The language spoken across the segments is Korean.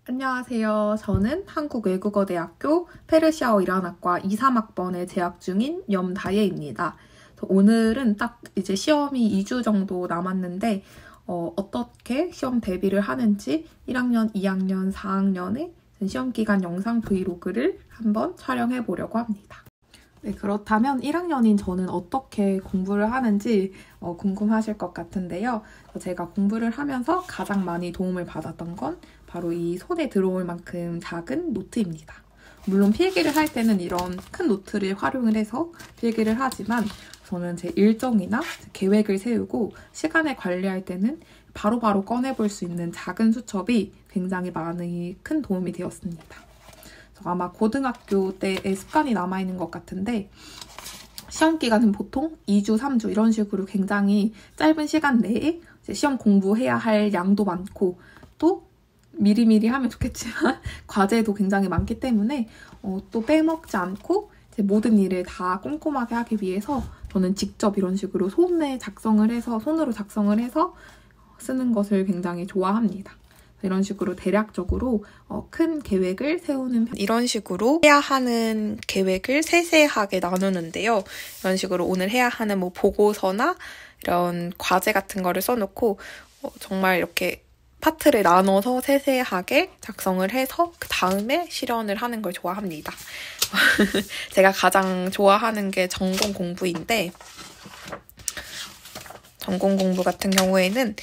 안녕하세요. 저는 한국외국어대학교 페르시아어 1학과 2, 3학번에 재학 중인 염다예입니다. 오늘은 딱 이제 시험이 2주 정도 남았는데 어떻게 시험 대비를 하는지 1학년, 2학년, 4학년의 시험 기간 영상 브이로그를 한번 촬영해 보려고 합니다. 네, 그렇다면 1학년인 저는 어떻게 공부를 하는지 궁금하실 것 같은데요. 제가 공부를 하면서 가장 많이 도움을 받았던 건 바로 이 손에 들어올 만큼 작은 노트입니다. 물론 필기를 할 때는 이런 큰 노트를 활용을 해서 필기를 하지만 저는 제 일정이나 계획을 세우고 시간을 관리할 때는 바로바로 꺼내볼 수 있는 작은 수첩이 굉장히 많이 큰 도움이 되었습니다. 아마 고등학교 때의 습관이 남아있는 것 같은데 시험 기간은 보통 2주, 3주 이런 식으로 굉장히 짧은 시간 내에 시험 공부해야 할 양도 많고 또 미리미리 하면 좋겠지만 과제도 굉장히 많기 때문에 또 빼먹지 않고 모든 일을 다 꼼꼼하게 하기 위해서 저는 직접 이런 식으로 손으로 작성을 해서 쓰는 것을 굉장히 좋아합니다. 이런 식으로 대략적으로 큰 계획을 세우는 이런 식으로 해야 하는 계획을 세세하게 나누는데요. 이런 식으로 오늘 해야 하는 보고서나 이런 과제 같은 거를 써놓고 정말 이렇게 파트를 나눠서 세세하게 작성을 해서 그 다음에 실현을 하는 걸 좋아합니다. 제가 가장 좋아하는 게 전공 공부인데 전공 공부 같은 경우에는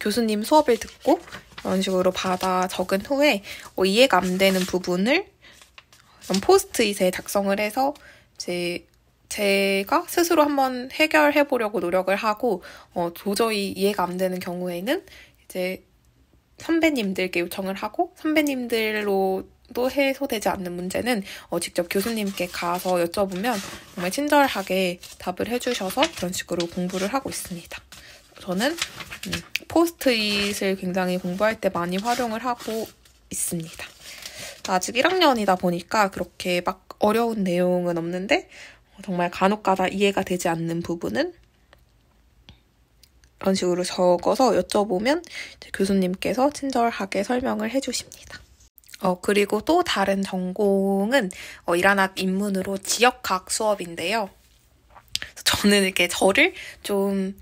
교수님 수업을 듣고 이런 식으로 받아 적은 후에 이해가 안 되는 부분을 포스트잇에 작성을 해서 제가 스스로 한번 해결해 보려고 노력을 하고 도저히 이해가 안 되는 경우에는 이제 선배님들께 요청을 하고 선배님들로도 해소되지 않는 문제는 직접 교수님께 가서 여쭤보면 정말 친절하게 답을 해주셔서 그런 식으로 공부를 하고 있습니다. 저는 포스트잇을 굉장히 공부할 때 많이 활용을 하고 있습니다. 아직 1학년이다 보니까 그렇게 막 어려운 내용은 없는데 정말 간혹가다 이해가 되지 않는 부분은 이런 식으로 적어서 여쭤보면 교수님께서 친절하게 설명을 해주십니다. 그리고 또 다른 전공은 1학기 인문으로 지역학 수업인데요. 저는 이렇게 저를 좀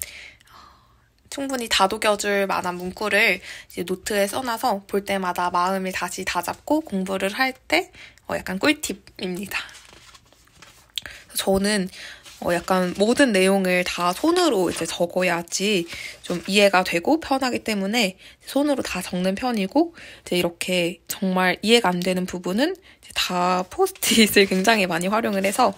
충분히 다독여줄 만한 문구를 이제 노트에 써놔서 볼 때마다 마음을 다시 다잡고 공부를 할 때 약간 꿀팁입니다. 저는 약간 모든 내용을 다 손으로 이제 적어야지 좀 이해가 되고 편하기 때문에 손으로 다 적는 편이고 이제 이렇게 정말 이해가 안 되는 부분은 이제 다 포스트잇을 굉장히 많이 활용을 해서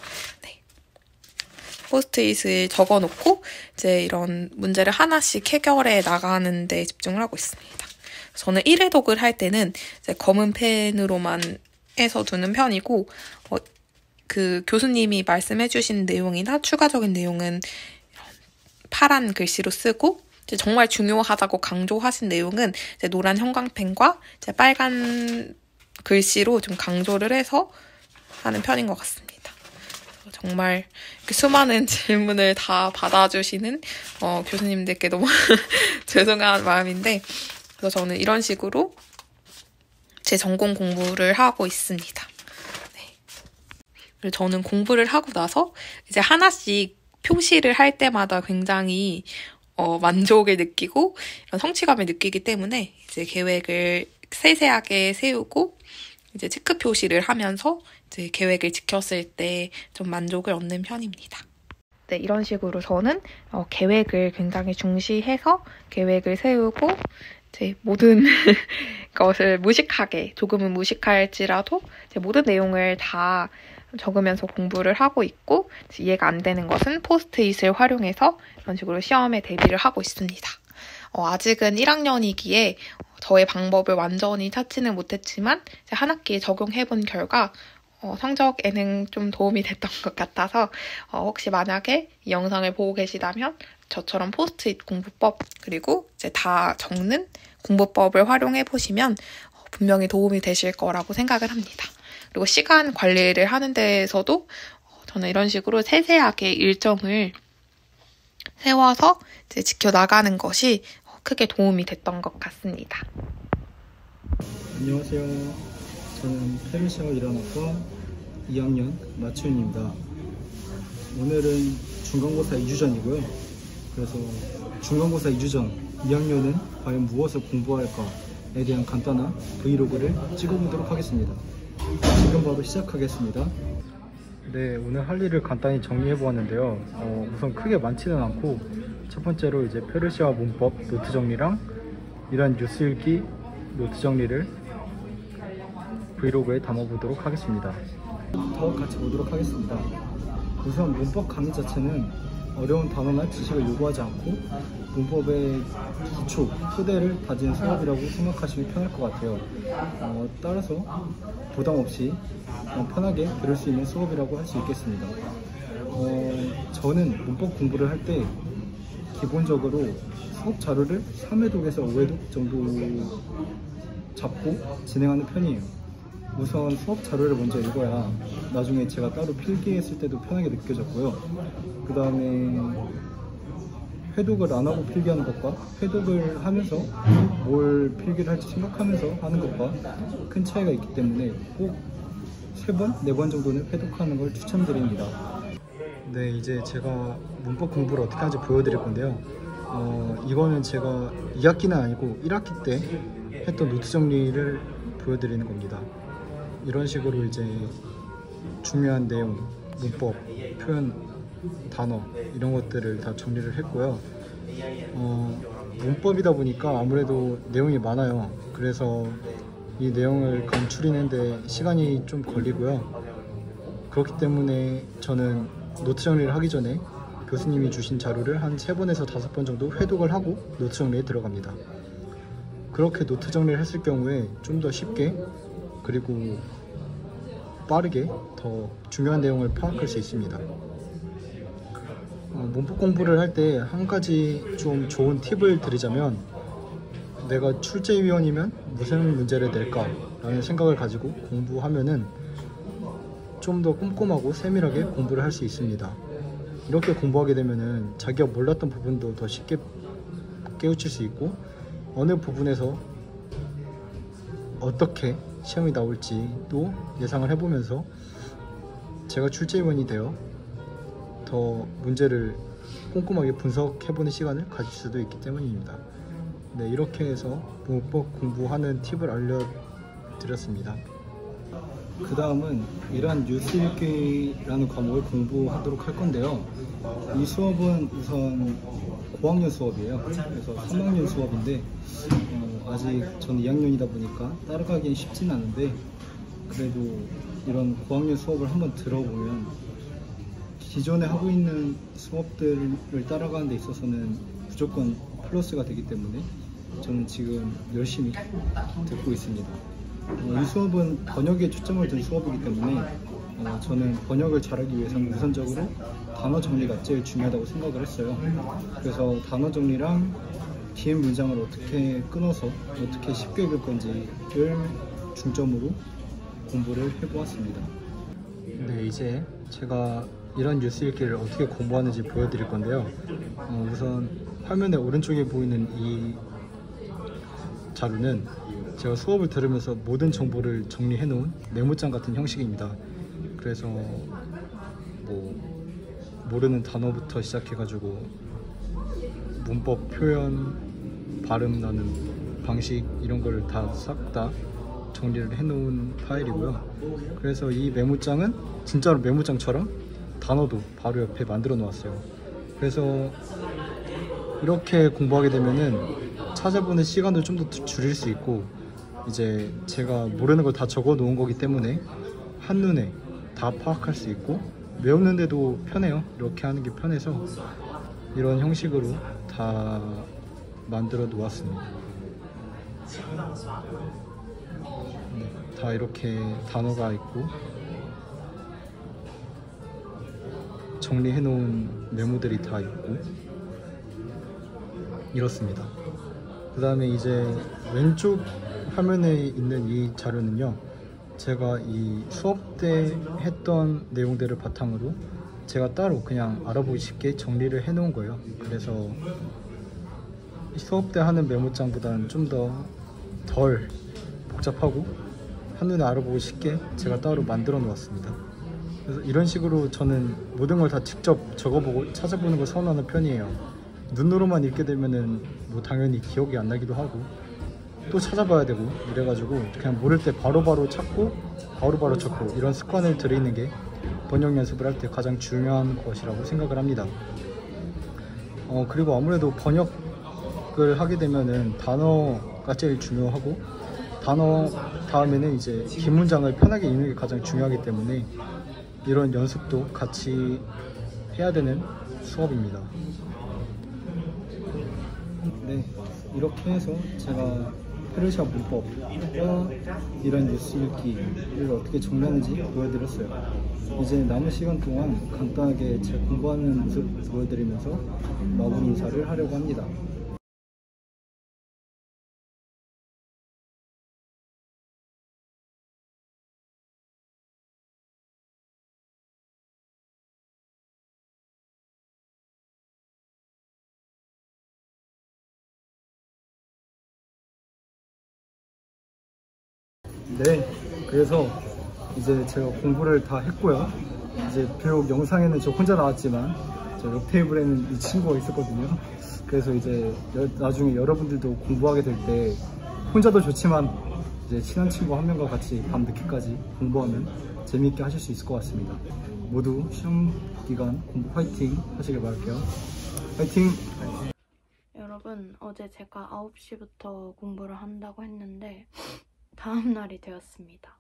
포스트잇을 적어놓고 이제 이런 문제를 하나씩 해결해 나가는 데 집중을 하고 있습니다. 저는 1회독을 할 때는 이제 검은 펜으로만 해서 두는 편이고 그 교수님이 말씀해주신 내용이나 추가적인 내용은 파란 글씨로 쓰고 이제 정말 중요하다고 강조하신 내용은 이제 노란 형광펜과 이제 빨간 글씨로 좀 강조를 해서 하는 편인 것 같습니다. 정말 수많은 질문을 다 받아주시는 교수님들께 너무 죄송한 마음인데 그래서 저는 이런 식으로 제 전공 공부를 하고 있습니다. 그리고 저는 공부를 하고 나서 이제 하나씩 표시를 할 때마다 굉장히 만족을 느끼고 이런 성취감을 느끼기 때문에 이제 계획을 세세하게 세우고 이제 체크 표시를 하면서 이제 계획을 지켰을 때 좀 만족을 얻는 편입니다. 네, 이런 식으로 저는 계획을 굉장히 중시해서 계획을 세우고 이제 모든 것을 조금은 무식할지라도 이제 모든 내용을 다 적으면서 공부를 하고 있고 이해가 안 되는 것은 포스트잇을 활용해서 이런 식으로 시험에 대비를 하고 있습니다. 아직은 1학년이기에 저의 방법을 완전히 찾지는 못했지만 한 학기에 적용해본 결과 성적에는 좀 도움이 됐던 것 같아서 혹시 만약에 이 영상을 보고 계시다면 저처럼 포스트잇 공부법 그리고 이제 다 적는 공부법을 활용해 보시면 분명히 도움이 되실 거라고 생각을 합니다. 그리고 시간 관리를 하는 데에서도 저는 이런 식으로 세세하게 일정을 세워서 이제 지켜나가는 것이 크게 도움이 됐던 것 같습니다. 안녕하세요. 저는 페르시아어 일환학과 2학년 마치훈입니다. 오늘은 중간고사 2주 전이고요. 그래서 중간고사 2주 전 2학년은 과연 무엇을 공부할까에 대한 간단한 브이로그를 찍어보도록 하겠습니다. 지금 바로 시작하겠습니다. 네, 오늘 할 일을 간단히 정리해 보았는데요. 우선 크게 많지는 않고 첫 번째로 이제 페르시아어 문법 노트 정리랑 이런 뉴스 읽기 노트 정리를 브이로그에 담아보도록 하겠습니다. 더 같이 보도록 하겠습니다. 우선 문법 강의 자체는 어려운 단어나 지식을 요구하지 않고 문법의 기초, 토대를 다지는 수업이라고 생각하시면 편할 것 같아요. 따라서 부담 없이 편하게 들을 수 있는 수업이라고 할 수 있겠습니다. 저는 문법 공부를 할 때 기본적으로 수업 자료를 3회독에서 5회독 정도 잡고 진행하는 편이에요. 우선 수업 자료를 먼저 읽어야 나중에 제가 따로 필기했을 때도 편하게 느껴졌고요. 그 다음에 회독을 안 하고 필기하는 것과 회독을 하면서 뭘 필기를 할지 생각하면서 하는 것과 큰 차이가 있기 때문에 꼭 3번, 4번 정도는 회독하는 걸 추천드립니다. 네, 이제 제가 문법 공부를 어떻게 하는지 보여드릴 건데요. 이거는 제가 2학기는 아니고 1학기 때 했던 노트 정리를 보여드리는 겁니다. 이런 식으로 이제 중요한 내용, 문법, 표현, 단어 이런 것들을 다 정리를 했고요. 문법이다 보니까 아무래도 내용이 많아요. 그래서 이 내용을 감추리는데 시간이 좀 걸리고요. 그렇기 때문에 저는 노트 정리를 하기 전에 교수님이 주신 자료를 한 3번에서 5번 정도 회독을 하고 노트 정리에 들어갑니다. 그렇게 노트 정리를 했을 경우에 좀 더 쉽게 그리고 빠르게 더 중요한 내용을 파악할 수 있습니다. 문법 공부를 할 때 한 가지 좀 좋은 팁을 드리자면, 내가 출제위원이면 무슨 문제를 낼까 라는 생각을 가지고 공부하면은 좀 더 꼼꼼하고 세밀하게 공부를 할 수 있습니다. 이렇게 공부하게 되면은 자기가 몰랐던 부분도 더 쉽게 깨우칠 수 있고, 어느 부분에서 어떻게 시험이 나올지도 예상을 해보면서 제가 출제위원이 되어 더 문제를 꼼꼼하게 분석해보는 시간을 가질 수도 있기 때문입니다. 네, 이렇게 해서 문법 공부하는 팁을 알려드렸습니다. 그 다음은 이러한 뉴스 읽기라는 과목을 공부하도록 할 건데요. 이 수업은 우선 고학년 수업이에요. 그래서 3학년 수업인데 아직 저는 2학년이다 보니까 따라가기엔 쉽진 않은데, 그래도 이런 고학년 수업을 한번 들어보면 기존에 하고 있는 수업들을 따라가는 데 있어서는 무조건 플러스가 되기 때문에 저는 지금 열심히 듣고 있습니다. 이 수업은 번역에 초점을 둔 수업이기 때문에 저는 번역을 잘하기 위해서는 우선적으로 단어 정리가 제일 중요하다고 생각을 했어요. 그래서 단어 정리랑 뒤에 문장을 어떻게 끊어서 어떻게 쉽게 읽을 건지를 중점으로 공부를 해보았습니다. 네, 이제 제가 이런 뉴스 읽기를 어떻게 공부하는지 보여드릴 건데요. 우선 화면의 오른쪽에 보이는 이 자료는 제가 수업을 들으면서 모든 정보를 정리해 놓은 메모장 같은 형식입니다. 그래서 뭐 모르는 단어부터 시작해 가지고 문법, 표현, 발음 나는 방식 이런 걸 다 싹 다 정리를 해 놓은 파일이고요. 그래서 이 메모장은 진짜로 메모장처럼 단어도 바로 옆에 만들어 놓았어요. 그래서 이렇게 공부하게 되면은 찾아보는 시간도 좀 더 줄일 수 있고, 이제 제가 모르는 걸 다 적어 놓은 거기 때문에 한눈에 다 파악할 수 있고 외우는데도 편해요. 이렇게 하는 게 편해서 이런 형식으로 다 만들어 놓았습니다. 네, 다 이렇게 단어가 있고 정리해 놓은 메모들이 다 있고 이렇습니다. 그 다음에 이제 왼쪽 화면에 있는 이 자료는요, 제가 이 수업 때 했던 내용들을 바탕으로 제가 따로 그냥 알아보기 쉽게 정리를 해 놓은 거예요. 그래서 수업 때 하는 메모장보다는 좀 더 덜 복잡하고 한눈에 알아보기 쉽게 제가 따로 만들어 놓았습니다. 그래서 이런 식으로 저는 모든 걸 다 직접 적어보고 찾아보는 걸 선호하는 편이에요. 눈으로만 읽게 되면은 뭐 당연히 기억이 안 나기도 하고 또 찾아봐야 되고 이래가지고 그냥 모를 때 바로바로 찾고 바로바로 적고 이런 습관을 들이는 게 번역 연습을 할 때 가장 중요한 것이라고 생각을 합니다. 그리고 아무래도 번역을 하게 되면은 단어가 제일 중요하고 단어 다음에는 이제 긴 문장을 편하게 읽는 게 가장 중요하기 때문에 이런 연습도 같이 해야 되는 수업입니다. 네, 이렇게 해서 제가 페르시아 문법과 이런 뉴스 읽기를 어떻게 정리하는지 보여드렸어요. 이제 남은 시간 동안 간단하게 제 공부하는 모습 보여드리면서 마무리 인사를 하려고 합니다. 네, 그래서 이제 제가 공부를 다 했고요. 이제 비록 영상에는 저 혼자 나왔지만 저 옆 테이블에는 이 친구가 있었거든요. 그래서 이제 나중에 여러분들도 공부하게 될 때 혼자도 좋지만 이제 친한 친구 한 명과 같이 밤늦게까지 공부하면 재미있게 하실 수 있을 것 같습니다. 모두 시험 기간 공부 화이팅 하시길 바랄게요. 화이팅! 여러분, 어제 제가 9시부터 공부를 한다고 했는데 다음 날이 되었습니다.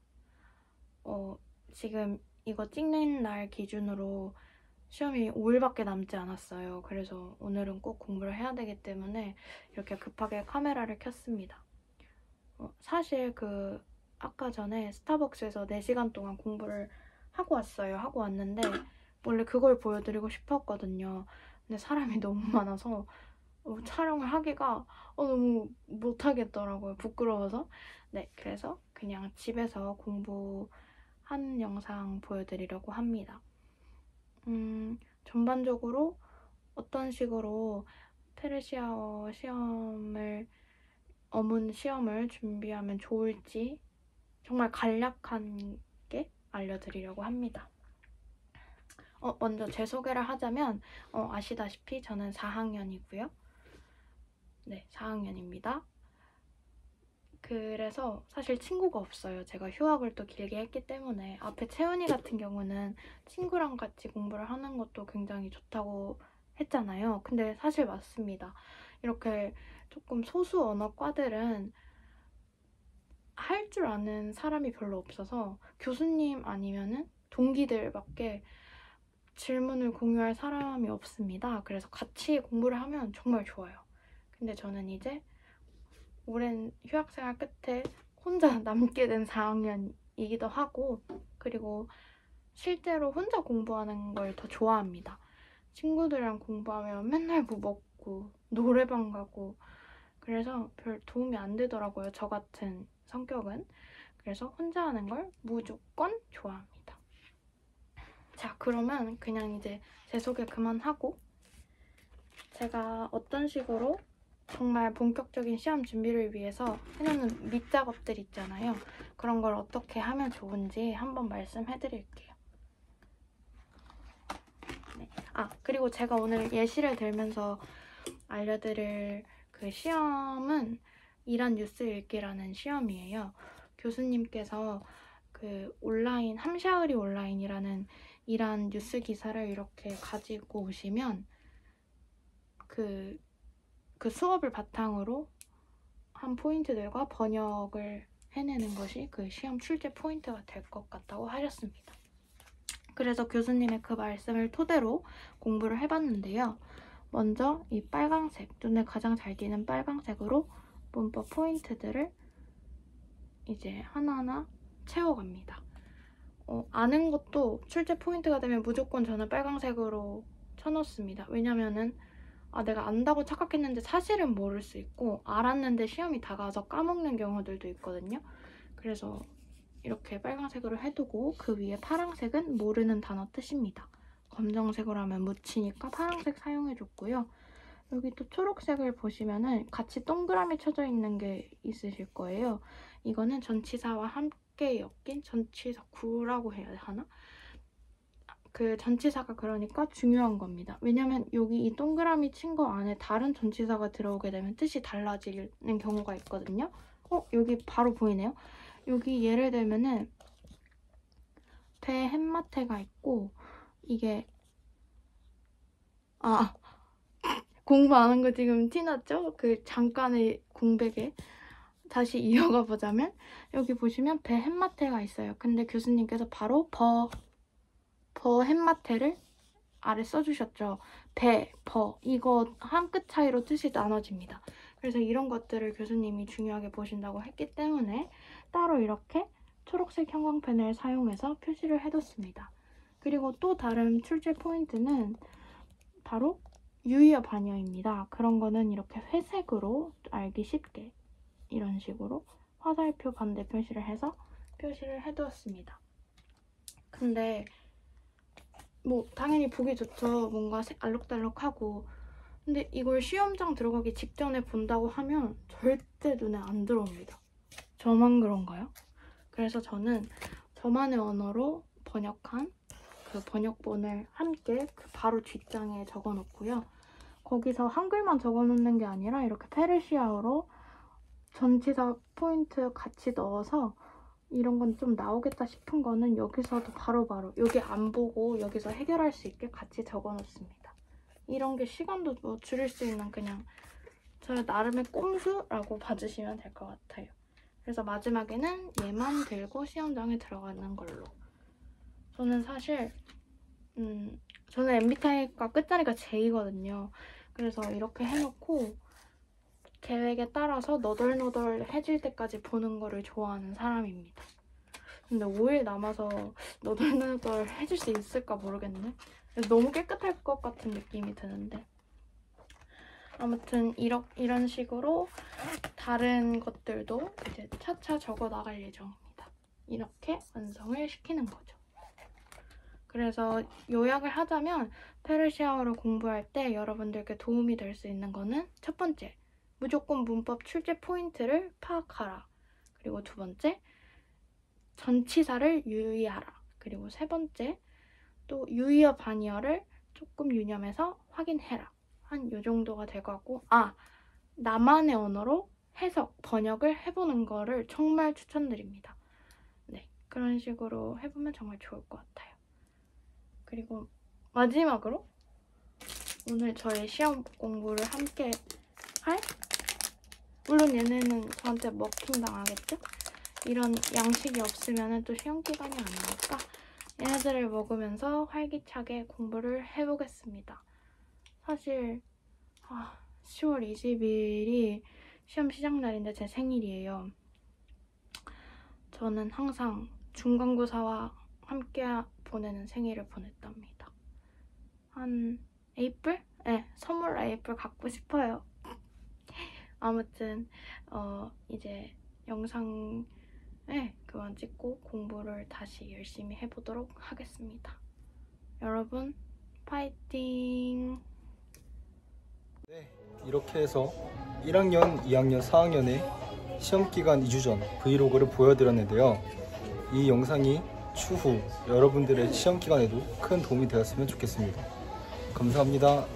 지금 이거 찍는 날 기준으로 시험이 5일밖에 남지 않았어요. 그래서 오늘은 꼭 공부를 해야 되기 때문에 이렇게 급하게 카메라를 켰습니다. 사실 아까 전에 스타벅스에서 4시간 동안 공부를 하고 왔어요. 하고 왔는데 원래 그걸 보여드리고 싶었거든요. 근데 사람이 너무 많아서 촬영을 하기가 너무 못하겠더라고요. 부끄러워서. 네, 그래서 그냥 집에서 공부한 영상 보여드리려고 합니다. 전반적으로 어떤 식으로 페르시아어 어문 시험을 준비하면 좋을지 정말 간략하게 알려드리려고 합니다. 먼저 제 소개를 하자면 아시다시피 저는 4학년이고요. 네, 4학년입니다. 그래서 사실 친구가 없어요. 제가 휴학을 또 길게 했기 때문에. 앞에 채은이 같은 경우는 친구랑 같이 공부를 하는 것도 굉장히 좋다고 했잖아요. 근데 사실 맞습니다. 이렇게 조금 소수 언어과들은 할 줄 아는 사람이 별로 없어서 교수님 아니면은 동기들밖에 질문을 공유할 사람이 없습니다. 그래서 같이 공부를 하면 정말 좋아요. 근데 저는 이제 오랜 휴학생활 끝에 혼자 남게 된 4학년이기도 하고, 그리고 실제로 혼자 공부하는 걸 더 좋아합니다. 친구들이랑 공부하면 맨날 뭐 먹고 노래방 가고 그래서 별 도움이 안 되더라고요. 저 같은 성격은. 그래서 혼자 하는 걸 무조건 좋아합니다. 자, 그러면 그냥 이제 제 소개 그만하고 제가 어떤 식으로 정말 본격적인 시험 준비를 위해서 해놓는 밑작업들 있잖아요. 그런 걸 어떻게 하면 좋은지 한번 말씀해드릴게요. 네. 그리고 제가 오늘 예시를 들면서 알려드릴 그 시험은 이란 뉴스 읽기라는 시험이에요. 교수님께서 그 온라인, 함샤흐리 온라인이라는 이란 뉴스 기사를 이렇게 가지고 오시면 그 수업을 바탕으로 한 포인트들과 번역을 해내는 것이 그 시험 출제 포인트가 될 것 같다고 하셨습니다. 그래서 교수님의 그 말씀을 토대로 공부를 해봤는데요. 먼저 이 빨강색, 눈에 가장 잘 띄는 빨강색으로 문법 포인트들을 이제 하나하나 채워갑니다. 아는 것도 출제 포인트가 되면 무조건 저는 빨강색으로 쳐놓습니다. 왜냐면은 내가 안다고 착각했는데 사실은 모를 수 있고 알았는데 시험이 다가와서 까먹는 경우들도 있거든요. 그래서 이렇게 빨간색으로 해두고 그 위에 파란색은 모르는 단어 뜻입니다. 검정색으로 하면 묻히니까 파란색 사용해줬고요. 여기 또 초록색을 보시면은 같이 동그라미 쳐져 있는 게 있으실 거예요. 이거는 전치사와 함께 엮인 전치사 구라고 해야 하나? 그 전치사가 그러니까 중요한 겁니다. 왜냐면 여기 이 동그라미 친 거 안에 다른 전치사가 들어오게 되면 뜻이 달라지는 경우가 있거든요. 여기 바로 보이네요. 여기 예를 들면은 배 햇마태가 있고 이게 공부 안 한 거 지금 티났죠? 그 잠깐의 공백에 다시 이어가 보자면 여기 보시면 배 햇마태가 있어요. 근데 교수님께서 바로 버 햇마태를 아래 써주셨죠. 배, 버 이거 한 끗 차이로 뜻이 나눠집니다. 그래서 이런 것들을 교수님이 중요하게 보신다고 했기 때문에 따로 이렇게 초록색 형광펜을 사용해서 표시를 해뒀습니다. 그리고 또 다른 출제 포인트는 바로 유의어 반열입니다. 그런 거는 이렇게 회색으로 알기 쉽게 이런 식으로 화살표 반대 표시를 해서 표시를 해두었습니다. 근데 뭐 당연히 보기 좋죠. 뭔가 알록달록하고. 근데 이걸 시험장 들어가기 직전에 본다고 하면 절대 눈에 안 들어옵니다. 저만 그런가요? 그래서 저는 저만의 언어로 번역한 그 번역본을 함께 그 바로 뒷장에 적어놓고요. 거기서 한글만 적어놓는 게 아니라 이렇게 페르시아어로 전치사 포인트 같이 넣어서 이런 건 좀 나오겠다 싶은 거는 여기서도 바로바로 여기 안 보고 여기서 해결할 수 있게 같이 적어놓습니다. 이런 게 시간도 뭐 줄일 수 있는 그냥 저의 나름의 꼼수라고 봐주시면 될 것 같아요. 그래서 마지막에는 얘만 들고 시험장에 들어가는 걸로. 저는 사실 저는 MBTI가 끝자리가 J거든요. 그래서 이렇게 해놓고 계획에 따라서 너덜너덜해질 때까지 보는 거를 좋아하는 사람입니다. 근데 5일 남아서 너덜너덜해질 수 있을까 모르겠네. 너무 깨끗할 것 같은 느낌이 드는데. 아무튼 이런 식으로 다른 것들도 이제 차차 적어 나갈 예정입니다. 이렇게 완성을 시키는 거죠. 그래서 요약을 하자면 페르시아어를 공부할 때 여러분들께 도움이 될 수 있는 거는 첫 번째, 무조건 문법 출제 포인트를 파악하라. 그리고 두 번째, 전치사를 유의하라. 그리고 세 번째, 또 유의어 반의어를 조금 유념해서 확인해라. 한 요 정도가 될 것 같고, 나만의 언어로 해석, 번역을 해보는 거를 정말 추천드립니다. 네, 그런 식으로 해보면 정말 좋을 것 같아요. 그리고 마지막으로 오늘 저의 시험 공부를 함께 할, 물론 얘네는 저한테 먹힘 당하겠죠? 이런 양식이 없으면 또 시험 기간이 아니니까 얘네들을 먹으면서 활기차게 공부를 해보겠습니다. 사실 10월 20일이 시험 시작 날인데 제 생일이에요. 저는 항상 중간고사와 함께 보내는 생일을 보냈답니다. 한 에이프릴? 네, 선물 에이프릴 갖고 싶어요. 아무튼 이제 영상에 그만 찍고 공부를 다시 열심히 해보도록 하겠습니다. 여러분 파이팅! 네, 이렇게 해서 1학년, 2학년, 4학년의 시험기간 2주 전 브이로그를 보여드렸는데요. 이 영상이 추후 여러분들의 시험기간에도 큰 도움이 되었으면 좋겠습니다. 감사합니다.